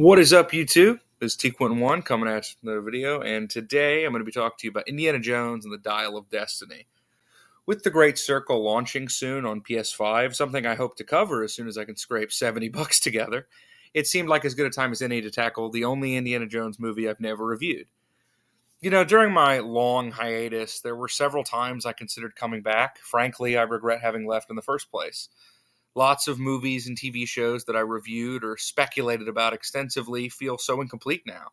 What is up, YouTube? This is T-Quint1 coming at another video, and today I'm going to be talking to you about Indiana Jones and the Dial of Destiny. With The Great Circle launching soon on PS5, something I hope to cover as soon as I can scrape $70 together, it seemed like as good a time as any to tackle the only Indiana Jones movie I've never reviewed. During my long hiatus, there were several times I considered coming back. Frankly, I regret having left in the first place. Lots of movies and TV shows that I reviewed or speculated about extensively feel so incomplete now.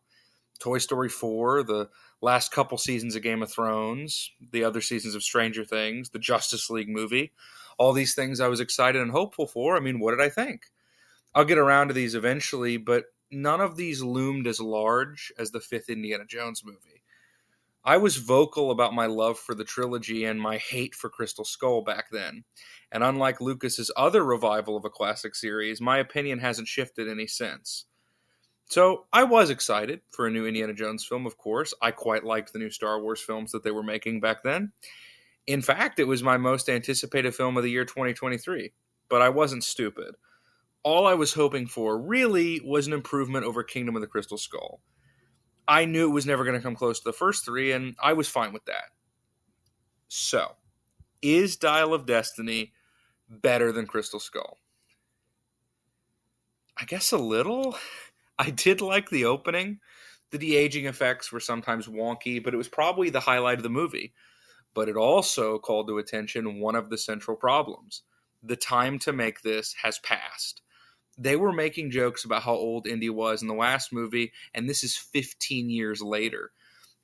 Toy Story 4, the last couple seasons of Game of Thrones, the other seasons of Stranger Things, the Justice League movie, all these things I was excited and hopeful for. What did I think? I'll get around to these eventually, but none of these loomed as large as the fifth Indiana Jones movie. I was vocal about my love for the trilogy and my hate for Crystal Skull back then. And unlike Lucas's other revival of a classic series, my opinion hasn't shifted any since. So I was excited for a new Indiana Jones film, of course. I quite liked the new Star Wars films that they were making back then. In fact, it was my most anticipated film of the year 2023. But I wasn't stupid. All I was hoping for, really, was an improvement over Kingdom of the Crystal Skull. I knew it was never going to come close to the first three, and I was fine with that. So, is Dial of Destiny better than Crystal Skull? I guess a little. I did like the opening. The de-aging effects were sometimes wonky, but it was probably the highlight of the movie. But it also called to attention one of the central problems. The time to make this has passed. They were making jokes about how old Indy was in the last movie, and this is 15 years later.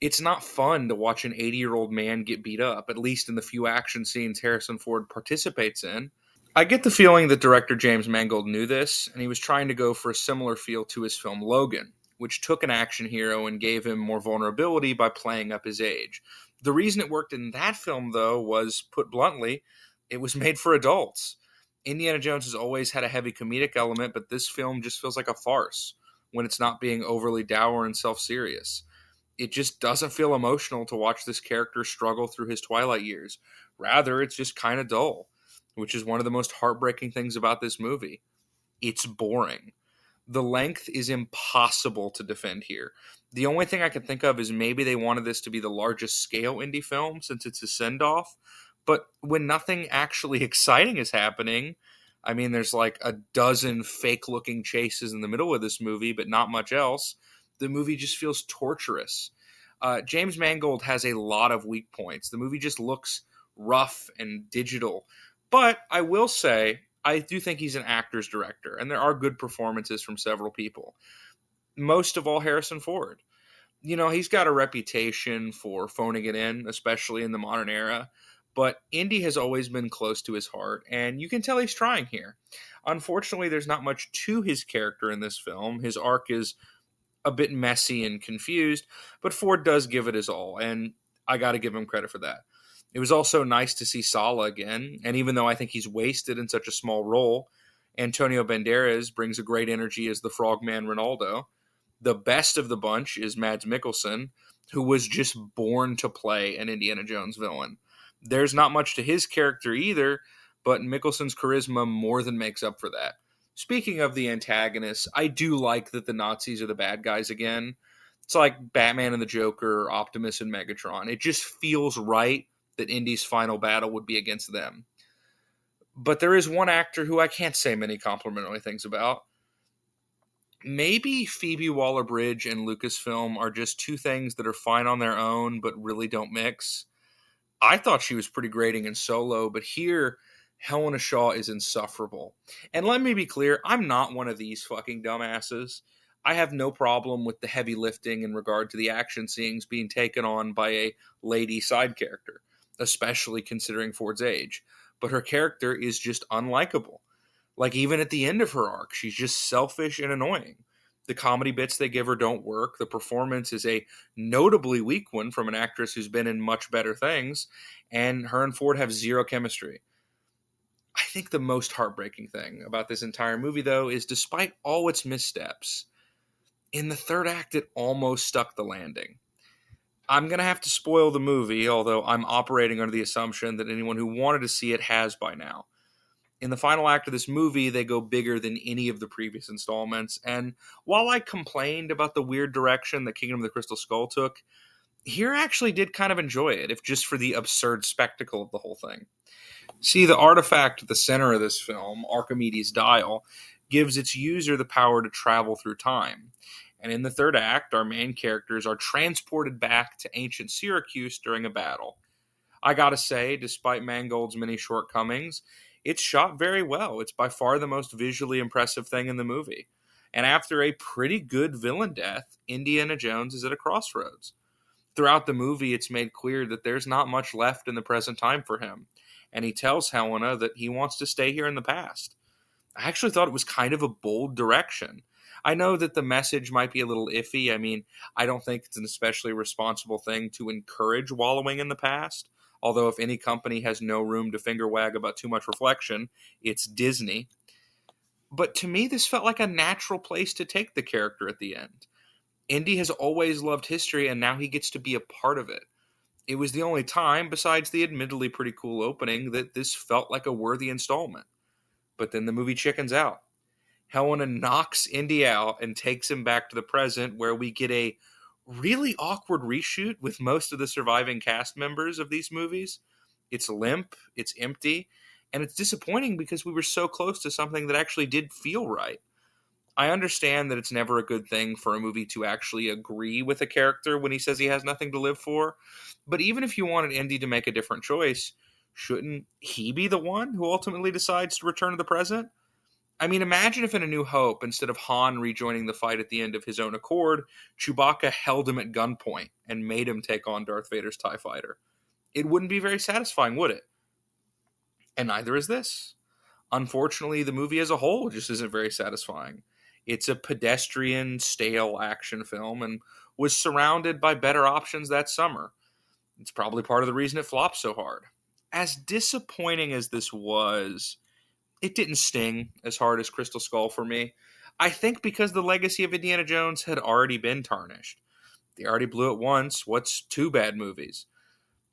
It's not fun to watch an 80-year-old man get beat up, at least in the few action scenes Harrison Ford participates in. I get the feeling that director James Mangold knew this, and he was trying to go for a similar feel to his film Logan, which took an action hero and gave him more vulnerability by playing up his age. The reason it worked in that film, though, was, put bluntly, it was made for adults. Indiana Jones has always had a heavy comedic element, but this film just feels like a farce when it's not being overly dour and self-serious. It just doesn't feel emotional to watch this character struggle through his twilight years. Rather, it's just kind of dull, which is one of the most heartbreaking things about this movie. It's boring. The length is impossible to defend here. The only thing I can think of is maybe they wanted this to be the largest scale indie film since it's a send-off. But when nothing actually exciting is happening, there's like a dozen fake-looking chases in the middle of this movie, but not much else. The movie just feels torturous. James Mangold has a lot of weak points. The movie just looks rough and digital. But I will say, I do think he's an actor's director, and there are good performances from several people. Most of all, Harrison Ford. He's got a reputation for phoning it in, especially in the modern era. But Indy has always been close to his heart, and you can tell he's trying here. Unfortunately, there's not much to his character in this film. His arc is a bit messy and confused, but Ford does give it his all, and I got to give him credit for that. It was also nice to see Sallah again, and even though I think he's wasted in such a small role, Antonio Banderas brings a great energy as the Frogman Ronaldo. The best of the bunch is Mads Mikkelsen, who was just born to play an Indiana Jones villain. There's not much to his character either, but Mikkelsen's charisma more than makes up for that. Speaking of the antagonists, I do like that the Nazis are the bad guys again. It's like Batman and the Joker, Optimus and Megatron. It just feels right that Indy's final battle would be against them. But there is one actor who I can't say many complimentary things about. Maybe Phoebe Waller-Bridge and Lucasfilm are just two things that are fine on their own, but really don't mix. I thought she was pretty grating in Solo, but here, Helena Shaw is insufferable. And let me be clear, I'm not one of these fucking dumbasses. I have no problem with the heavy lifting in regard to the action scenes being taken on by a lady side character, especially considering Ford's age. But her character is just unlikable. Like, even at the end of her arc, she's just selfish and annoying. The comedy bits they give her don't work. The performance is a notably weak one from an actress who's been in much better things. And her and Ford have zero chemistry. I think the most heartbreaking thing about this entire movie, though, is despite all its missteps, in the third act, it almost stuck the landing. I'm going to have to spoil the movie, although I'm operating under the assumption that anyone who wanted to see it has by now. In the final act of this movie, they go bigger than any of the previous installments. And while I complained about the weird direction that Kingdom of the Crystal Skull took, here I actually did kind of enjoy it, if just for the absurd spectacle of the whole thing. See, the artifact at the center of this film, Archimedes' Dial, gives its user the power to travel through time. And in the third act, our main characters are transported back to ancient Syracuse during a battle. I gotta say, despite Mangold's many shortcomings, it's shot very well. It's by far the most visually impressive thing in the movie. And after a pretty good villain death, Indiana Jones is at a crossroads. Throughout the movie, it's made clear that there's not much left in the present time for him. And he tells Helena that he wants to stay here in the past. I actually thought it was kind of a bold direction. I know that the message might be a little iffy. I mean, I don't think it's an especially responsible thing to encourage wallowing in the past. Although, if any company has no room to finger wag about too much reflection, it's Disney. But to me, this felt like a natural place to take the character at the end. Indy has always loved history, and now he gets to be a part of it. It was the only time, besides the admittedly pretty cool opening, that this felt like a worthy installment. But then the movie chickens out. Helena knocks Indy out and takes him back to the present, where we get a really awkward reshoot with most of the surviving cast members of these movies. It's limp, it's empty, and it's disappointing because we were so close to something that actually did feel right. I understand that it's never a good thing for a movie to actually agree with a character when he says he has nothing to live for, but even if you wanted Indy to make a different choice, shouldn't he be the one who ultimately decides to return to the present? I mean, imagine if in A New Hope, instead of Han rejoining the fight at the end of his own accord, Chewbacca held him at gunpoint and made him take on Darth Vader's TIE fighter. It wouldn't be very satisfying, would it? And neither is this. Unfortunately, the movie as a whole just isn't very satisfying. It's a pedestrian, stale action film and was surrounded by better options that summer. It's probably part of the reason it flopped so hard. As disappointing as this was, it didn't sting as hard as Crystal Skull for me. I think because the legacy of Indiana Jones had already been tarnished. They already blew it once. What's two bad movies?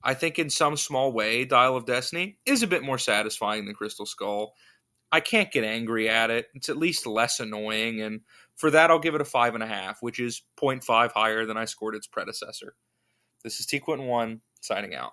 I think in some small way, Dial of Destiny is a bit more satisfying than Crystal Skull. I can't get angry at it. It's at least less annoying, and for that I'll give it a 5.5, which is zero point 0.5 higher than I scored its predecessor. This is T Quinton 1, signing out.